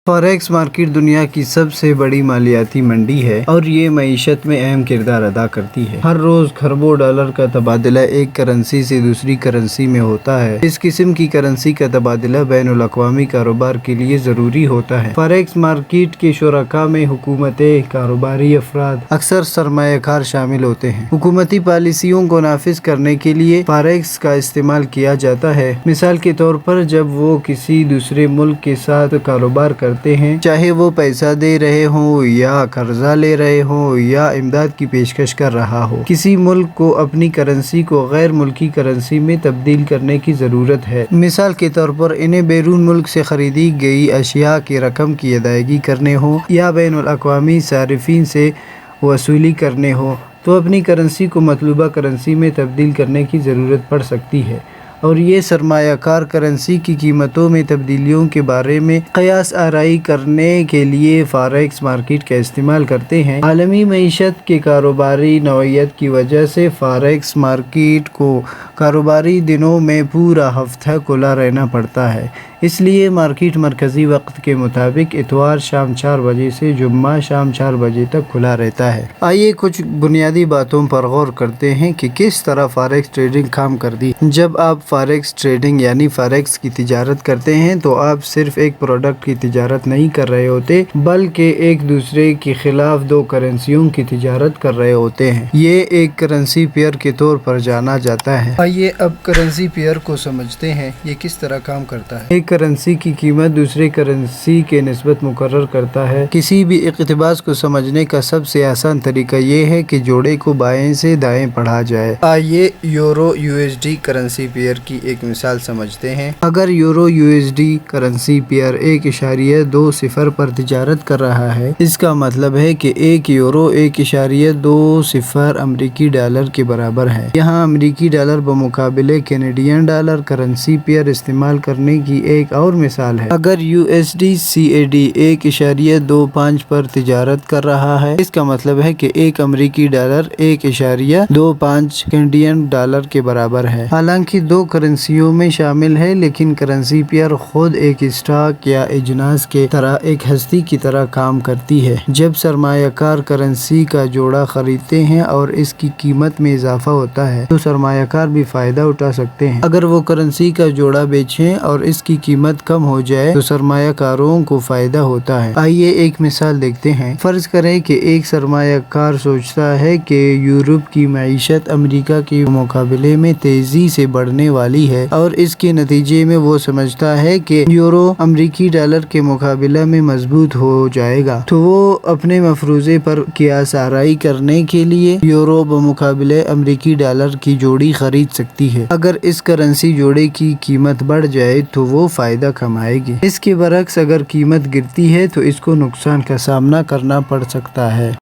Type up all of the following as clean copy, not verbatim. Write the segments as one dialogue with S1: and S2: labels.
S1: Forex market दुनिया की सबसे बड़ी मालियाती मंडी है और ये मईशत में अहम किरदार अदा करती है। हर रोज खरबों डॉलर का तबादला एक करेंसी से दूसरी करेंसी में होता है। इस किस्म की करेंसी का तबादला बैनुल अक़वामी कारोबार के लिए जरूरी होता है। फॉरेक्स मार्केट के शुरका में हुकूमतें, कारोबारी अफराद, अक्सर सरमायाकार शामिल होते हैं। हुकूमती पॉलिसियों को नाफिज करने के लिए फॉरेक्स का इस्तेमाल किया जाता है। मिसाल के तौर पर जब वो किसी दूसरे मुल्क के साथ कारोबार करते हैं, चाहे वो पैसा दे रहे हों या कर्जा ले रहे हों या इमदाद की पेशकश कर रहा हो, किसी मुल्क को अपनी करेंसी को गैर मुल्की करेंसी में तब्दील करने की ज़रूरत है। मिसाल के तौर पर इन्हें बैरून मुल्क से खरीदी गई अशिया की रकम की अदायगी करने हो या बैनुल अक़वामी सारिफीन से वसूली करने हो तो अपनी करेंसी को मतलूबा करेंसी में तब्दील करने की ज़रूरत पड़ सकती है और ये सरमायाकार करेंसी की कीमतों में तब्दीलियों के बारे में क़यास आराई करने के लिए फॉरेक्स मार्केट का इस्तेमाल करते हैं। आलमी मईशत के कारोबारी नौइयत की वजह से फॉरेक्स मार्केट को कारोबारी दिनों में पूरा हफ्ता खुला रहना पड़ता है। इसलिए मार्केट मरकज़ी वक्त के मुताबिक इतवार शाम 4 बजे से जुम्मा शाम 4 बजे तक खुला रहता है। आइए कुछ बुनियादी बातों पर गौर करते हैं कि किस तरह फॉरेक्स ट्रेडिंग काम करती है। जब आप फॉरेक्स ट्रेडिंग यानी फॉरेक्स की तिजारत करते हैं तो आप सिर्फ एक प्रोडक्ट की तिजारत नहीं कर रहे होते, बल्कि एक दूसरे के खिलाफ दो करेंसियों की तिजारत कर रहे होते हैं। ये एक करेंसी पेयर के तौर पर जाना जाता है। आइए अब करेंसी पेयर को समझते हैं, ये किस तरह काम करता है। एक करेंसी की कीमत दूसरे करेंसी के निस्बत मुकर्रर करता है। किसी भी इक़्तिबास को समझने का सबसे आसान तरीका ये है कि जोड़े को बाएं से दाएं पढ़ा जाए। आइए यूरो यूएसडी करेंसी पेयर की एक मिसाल समझते हैं। अगर यूरो यूएसडी करेंसी पेयर 1.20 पर तिजारत कर रहा है, इसका मतलब है कि 1 यूरो 1.20 अमरीकी डॉलर के बराबर है। यहाँ अमरीकी डॉलर बमुकाबिले कैनेडियन डॉलर करेंसी पेयर इस्तेमाल करने की एक और मिसाल है। अगर USD CAD 1.25 पर तिजारत कर रहा है, इसका मतलब है कि 1 अमरीकी डॉलर 1.25 कैनेडियन डॉलर के बराबर है। हालांकि दो करेंसियों में शामिल है, लेकिन करेंसी पेयर खुद एक स्टॉक या इजनास के तरह, एक हस्ती की तरह काम करती है। जब सरमायाकार करेंसी का जोड़ा खरीदते हैं और इसकी कीमत में इजाफा होता है तो सरमायाकार भी फायदा उठा सकते हैं। अगर वो करेंसी का जोड़ा बेचें और इसकी कीमत कम हो जाए तो सरमायाकारों को फायदा होता है। आइए एक मिसाल देखते हैं। फर्ज करें कि एक सरमायाकार सोचता है कि यूरोप की मईशत अमेरिका के मुकाबले में तेजी से बढ़ने वाली है और इसके नतीजे में वो समझता है कि यूरो अमेरिकी डॉलर के मुकाबले में मजबूत हो जाएगा, तो वो अपने मफरूजे पर क़यास आराई करने के लिए यूरो बमुकाबले अमेरिकी डॉलर की जोड़ी खरीद सकती है। अगर इस करेंसी जोड़े की कीमत बढ़ जाए तो वो फायदा कमाएगी। इसके बरक्स अगर कीमत गिरती है तो इसको नुकसान का सामना करना पड़ सकता है।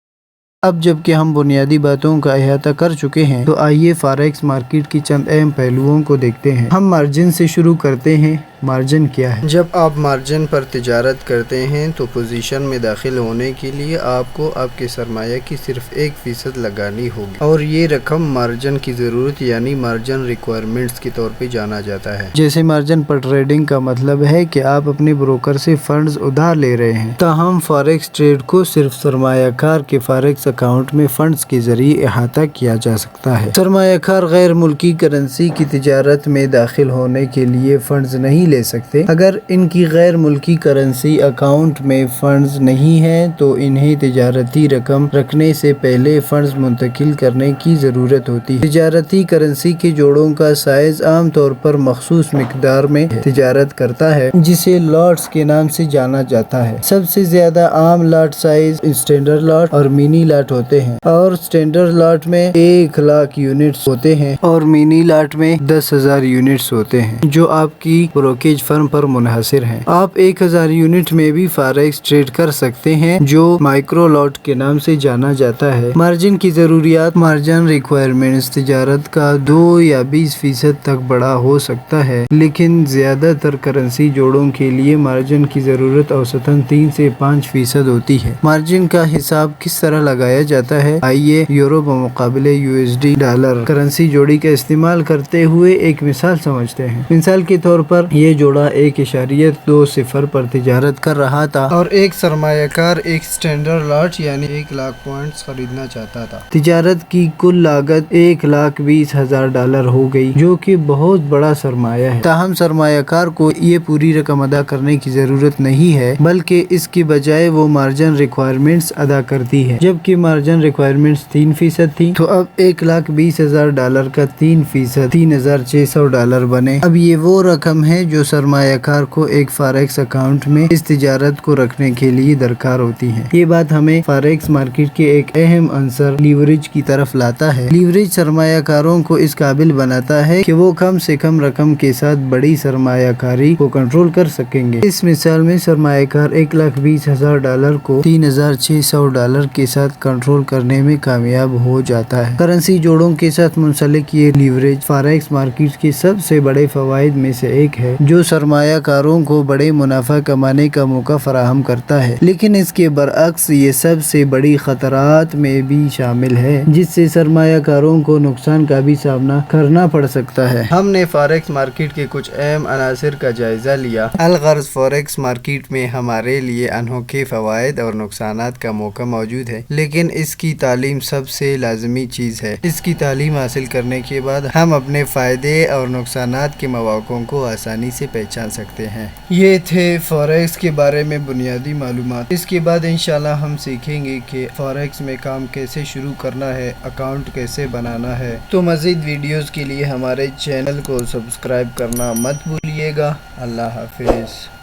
S1: अब जबकि हम बुनियादी बातों का अहाता कर चुके हैं तो आइए फॉरेक्स मार्केट की चंद अहम पहलुओं को देखते हैं। हम मार्जिन से शुरू करते हैं। मार्जिन क्या है? जब आप मार्जिन पर तिजारत करते हैं तो पोजीशन में दाखिल होने के लिए आपको आपके सरमाया की सिर्फ 1% लगानी होगी और ये रकम मार्जिन की ज़रूरत यानी मार्जिन रिक्वायरमेंट्स के तौर पे जाना जाता है। जैसे मार्जिन पर ट्रेडिंग का मतलब है कि आप अपने ब्रोकर से फंड्स उधार ले रहे हैं, ताहम फॉरेक्स ट्रेड को सिर्फ सरमायाकार के फॉरेक्स अकाउंट में फंड्स के जरिए अहाता किया जा सकता है। सरमायाकार गैर मुल्की करेंसी की तिजारत में दाखिल होने के लिए फंड्स नहीं ले सकते। अगर इनकी गैर मुल्की करेंसी अकाउंट में फंड्स नहीं है तो इन्हें तिजारती रकम रखने से पहले फंड्स मुंतकिल करने की ज़रूरत होती है। तिजारती करेंसी के जोड़ों का साइज आम तौर पर मखसूस मिकदार में तिजारत करता है, जिसे लॉट्स के नाम से जाना जाता है। सबसे ज्यादा आम लॉट साइज स्टैंडर्ड लॉट और मिनी लॉट होते हैं और स्टैंडर्ड लॉट में 1 लाख यूनिट्स होते हैं और मिनी लॉट में 10,000 यूनिट्स होते हैं, जो आपकी ब्रोकेज फर्म पर मुनहसिर हैं। आप 1000 यूनिट में भी फॉरेक्स ट्रेड कर सकते हैं, जो माइक्रो लॉट के नाम से जाना जाता है। मार्जिन की जरूरियात, मार्जिन रिक्वायरमेंट्स तिजारत का 2 या 20% तक बड़ा हो सकता है, लेकिन ज्यादातर करेंसी जोड़ों के लिए मार्जिन की जरूरत औसतन 3 से 5% होती है। मार्जिन का हिसाब किस तरह लगाया जाता है? आइए यूरो मुकाबले USD डॉलर करेंसी जोड़ी का इस्तेमाल करते हुए एक मिसाल समझते हैं। मिसाल के तौर पर ये ये जोड़ा 1.20 पर तिजारत कर रहा था और एक सरमायाकार एक स्टैंडर्ड लॉट यानी 1 लाख पॉइंट्स खरीदना चाहता था। तिजारत की कुल लागत $1,20,000 हो गई, जो कि बहुत बड़ा सरमाया है। ताहम सरमायाकार को ये पूरी रकम अदा करने की जरूरत नहीं है, बल्कि इसकी बजाय वो मार्जिन रिक्वायरमेंट्स अदा करती है। जबकि मार्जिन रिक्वायरमेंट्स 3% थी, तो अब $1,20,000 का 3% $3,600 बने। अब ये वो रकम है जो सरमायाकार को एक फॉरेक्स अकाउंट में इस तिजारत को रखने के लिए दरकार होती है। ये बात हमें फॉरेक्स मार्केट के एक अहम अंसर लीवरेज की तरफ लाता है। लीवरेज सरमायाकारों को इस काबिल बनाता है कि वो कम से कम रकम के साथ बड़ी सरमायाकारी को कंट्रोल कर सकेंगे। इस मिसाल में सरमायाकार $1,20,000 को $3,600 के साथ कंट्रोल करने में कामयाब हो जाता है। करेंसी जोड़ों के साथ मुंसलिक ये लीवरेज फॉरेक्स मार्केट के सबसे बड़े फवाइद में से एक है, जो सरमायाकारों को बड़े मुनाफा कमाने का मौका फराहम करता है। लेकिन इसके बरअक्स ये सबसे बड़ी खतरात में भी शामिल है, जिससे सरमायाकारों को नुकसान का भी सामना करना पड़ सकता है। हमने फॉरेक्स मार्केट के कुछ अहम अनासिर का जायजा लिया। अलगर्ज फॉरेक्स मार्केट में हमारे लिए अनोखे फवाइद और नुकसानात का मौका मौजूद है, लेकिन इसकी तालीम सबसे लाजमी चीज़ है। इसकी तालीम हासिल करने के बाद हम अपने फ़ायदे और नुकसानात के मौक़ों को आसानी से पहचान सकते हैं। ये थे फॉरेक्स के बारे में बुनियादी मालूमात। इसके बाद इंशाल्लाह हम सीखेंगे कि फॉरेक्स में काम कैसे शुरू करना है, अकाउंट कैसे बनाना है। तो मज़ीद वीडियोज़ के लिए हमारे चैनल को सब्सक्राइब करना मत भूलिएगा। अल्लाह हाफिज़।